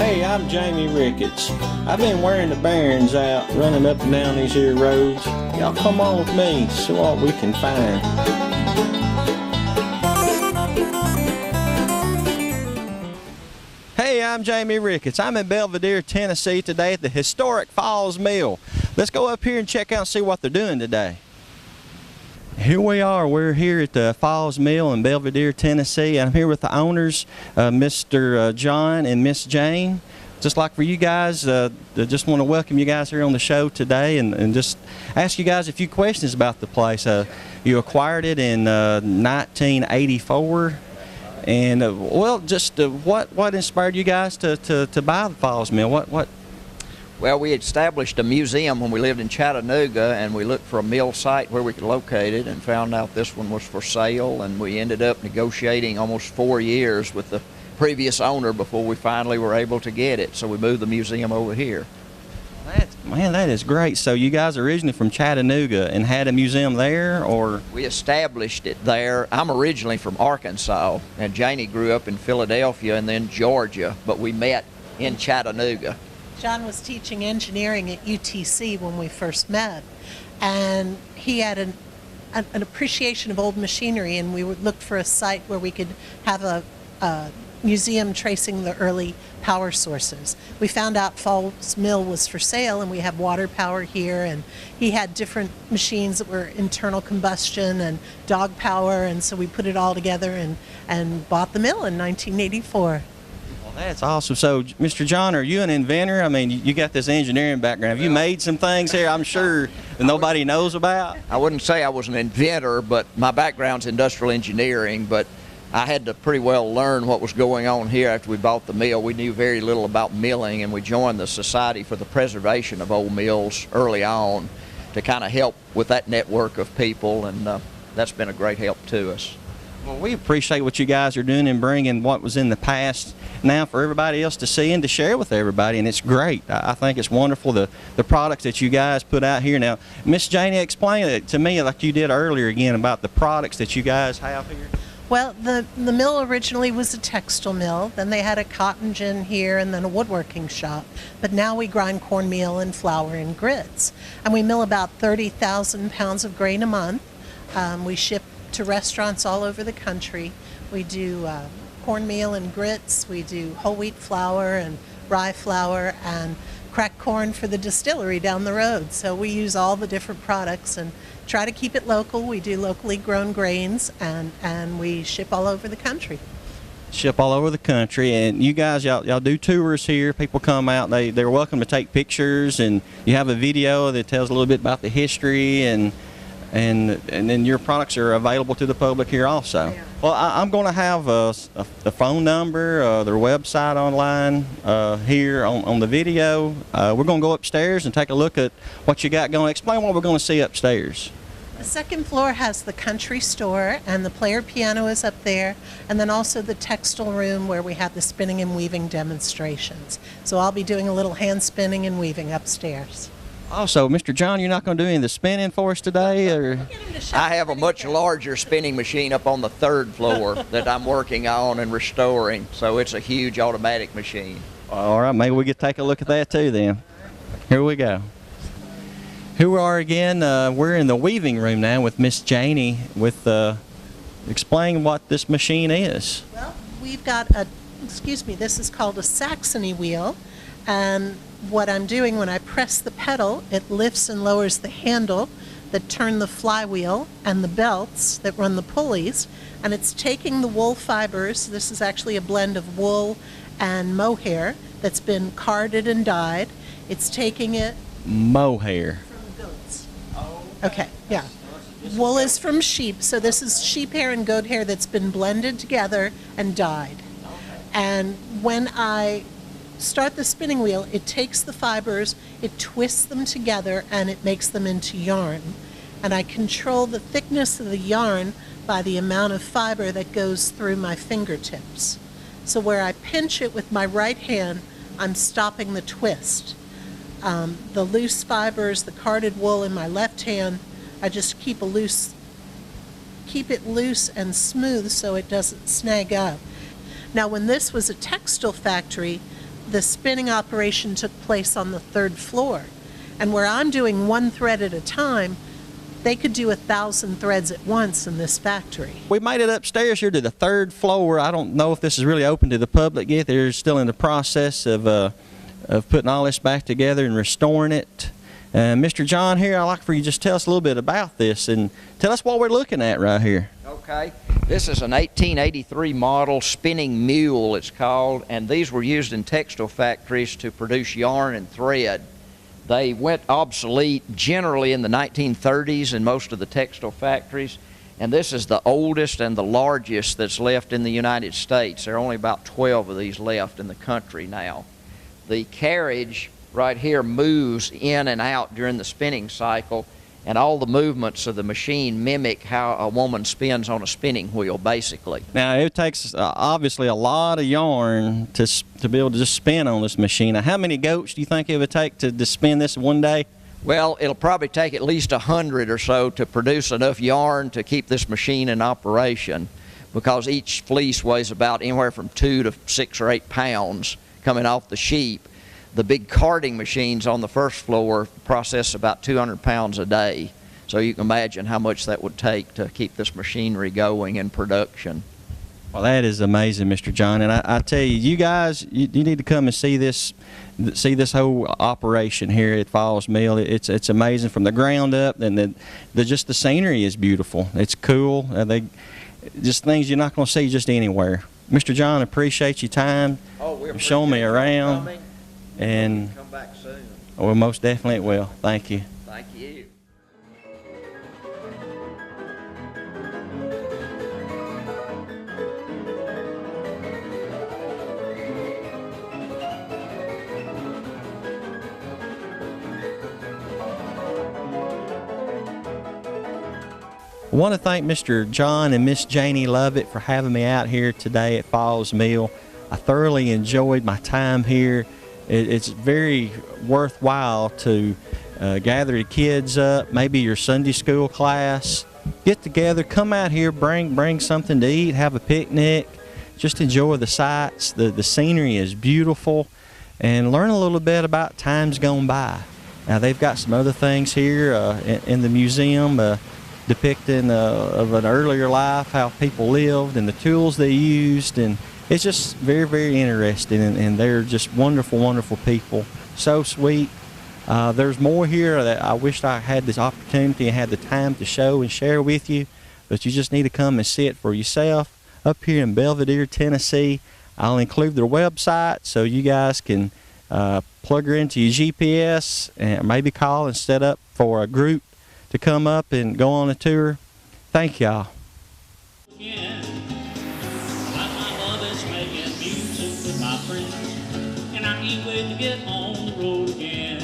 Hey, I'm Jamie Ricketts. I've been wearing the bearings out, running up and down these here roads. Y'all come on with me, see what we can find. Hey, I'm Jamie Ricketts. I'm in Belvidere, Tennessee today at the historic Falls Mill. Let's go up here and check out and see what they're doing today. Here we are. We're here at the Falls Mill in Belvidere, Tennessee. I'm here with the owners, Mr. John and Miss Jane. Just like for you guys, I just want to welcome you guys here on the show today and just ask you guys a few questions about the place. You acquired it in 1984. And well, just what inspired you guys to buy the Falls Mill? What? Well, we established a museum when we lived in Chattanooga, and we looked for a mill site where we could locate it and found out this one was for sale, and we ended up negotiating almost 4 years with the previous owner before we finally were able to get it. So we moved the museum over here. Man, that is great. So you guys are originally from Chattanooga and had a museum there, or? We established it there. I'm originally from Arkansas, and Janie grew up in Philadelphia and then Georgia, but we met in Chattanooga. John was teaching engineering at UTC when we first met, and he had an appreciation of old machinery, and we looked for a site where we could have a museum tracing the early power sources. We found out Falls Mill was for sale, and we have water power here, and he had different machines that were internal combustion and dog power, and so we put it all together and bought the mill in 1984. That's awesome. So, Mr. John, are you an inventor? I mean, you got this engineering background. Have you made some things here, I'm sure, that nobody knows about? I wouldn't say I was an inventor, but my background's industrial engineering, but I had to pretty well learn what was going on here after we bought the mill. We knew very little about milling, and we joined the Society for the Preservation of Old Mills early on to kind of help with that network of people, and that's been a great help to us. Well, we appreciate what you guys are doing and bringing what was in the past now for everybody else to see and to share with everybody, and it's great. I think it's wonderful, the products that you guys put out here. Now, Miss Janie, explain it to me like you did earlier again about the products that you guys have here. Well, the mill originally was a textile mill, then they had a cotton gin here and then a woodworking shop, but now we grind cornmeal and flour and grits, and we mill about 30,000 pounds of grain a month. We ship to restaurants all over the country. We do cornmeal and grits, we do whole wheat flour and rye flour and cracked corn for the distillery down the road. So we use all the different products and try to keep it local. We do locally grown grains, and we ship all over the country. Ship all over the country, and you guys, y'all do tours here. People come out, they're welcome to take pictures, and you have a video that tells a little bit about the history, and then your products are available to the public here also. Yeah. Well, I'm going to have the phone number, their website online here on the video. We're going to go upstairs and take a look at what you got going. Explain what we're going to see upstairs. The second floor has the country store, and the player piano is up there, and then also the textile room where we have the spinning and weaving demonstrations. So I'll be doing a little hand spinning and weaving upstairs. Also, Mr. John, you're not going to do any of the spinning for us today? Or? I have a much larger spinning machine up on the third floor that I'm working on and restoring, so it's a huge automatic machine. All right, maybe we could take a look at that too then. Here we go. Here we are again. We're in the weaving room now with Miss Janie with explain what this machine is. Well, we've got this is called a Saxony wheel, and what I'm doing when I press the pedal, it lifts and lowers the handle that turn the flywheel and the belts that run the pulleys, and it's taking the wool fibers. This is actually a blend of wool and mohair that's been carded and dyed. It's taking it mohair from goats. Okay, yeah. Wool is from sheep, so this is sheep hair and goat hair that's been blended together and dyed. And when I start the spinning wheel, it takes the fibers, it twists them together, and it makes them into yarn. And I control the thickness of the yarn by the amount of fiber that goes through my fingertips. So where I pinch it with my right hand, I'm stopping the twist. The loose fibers, the carded wool in my left hand, I just keep it loose and smooth so it doesn't snag up. Now, when this was a textile factory, the spinning operation took place on the 3rd floor. And where I'm doing one thread at a time, they could do 1,000 threads at once in this factory. We made it upstairs here to the 3rd floor. I don't know if this is really open to the public yet. They're still in the process of putting all this back together and restoring it. Mr. John here, I'd like for you to just tell us a little bit about this and tell us what we're looking at right here. Okay, this is an 1883 model spinning mule, it's called, and these were used in textile factories to produce yarn and thread. They went obsolete generally in the 1930s in most of the textile factories, and this is the oldest and the largest that's left in the United States. There are only about 12 of these left in the country now. The carriage right here moves in and out during the spinning cycle, and all the movements of the machine mimic how a woman spins on a spinning wheel, basically. Now, it takes obviously a lot of yarn to be able to just spin on this machine. Now, how many goats do you think it would take to spin this one day? Well, it'll probably take at least 100 or so to produce enough yarn to keep this machine in operation, because each fleece weighs about anywhere from 2 to 6 or 8 pounds coming off the sheep. The big carding machines on the 1st floor process about 200 pounds a day. So you can imagine how much that would take to keep this machinery going in production. Well, that is amazing, Mr. John. And I tell you, you guys, you need to come and see this whole operation here at Falls Mill. It's amazing from the ground up, and just the scenery is beautiful. It's cool. Just things you're not going to see just anywhere. Mr. John, appreciate your time. Oh, we're showing me around. And come back soon. Well, most definitely it will. Thank you. Thank you. I want to thank Mr. John and Miss Janie Lovett for having me out here today at Falls Mill. I thoroughly enjoyed my time here. It's very worthwhile to gather the kids up, maybe your Sunday school class, get together, come out here, bring something to eat, have a picnic, just enjoy the sights. The scenery is beautiful, and learn a little bit about times gone by. Now, they've got some other things here in the museum depicting of an earlier life, how people lived and the tools they used, and it's just very, very interesting, and they're just wonderful, wonderful people. So sweet. There's more here that I wished I had this opportunity and had the time to show and share with you, but you just need to come and see it for yourself up here in Belvidere, Tennessee. I'll include their website so you guys can plug her into your GPS and maybe call and set up for a group to come up and go on a tour. Thank y'all. And I can't wait to get on the road again.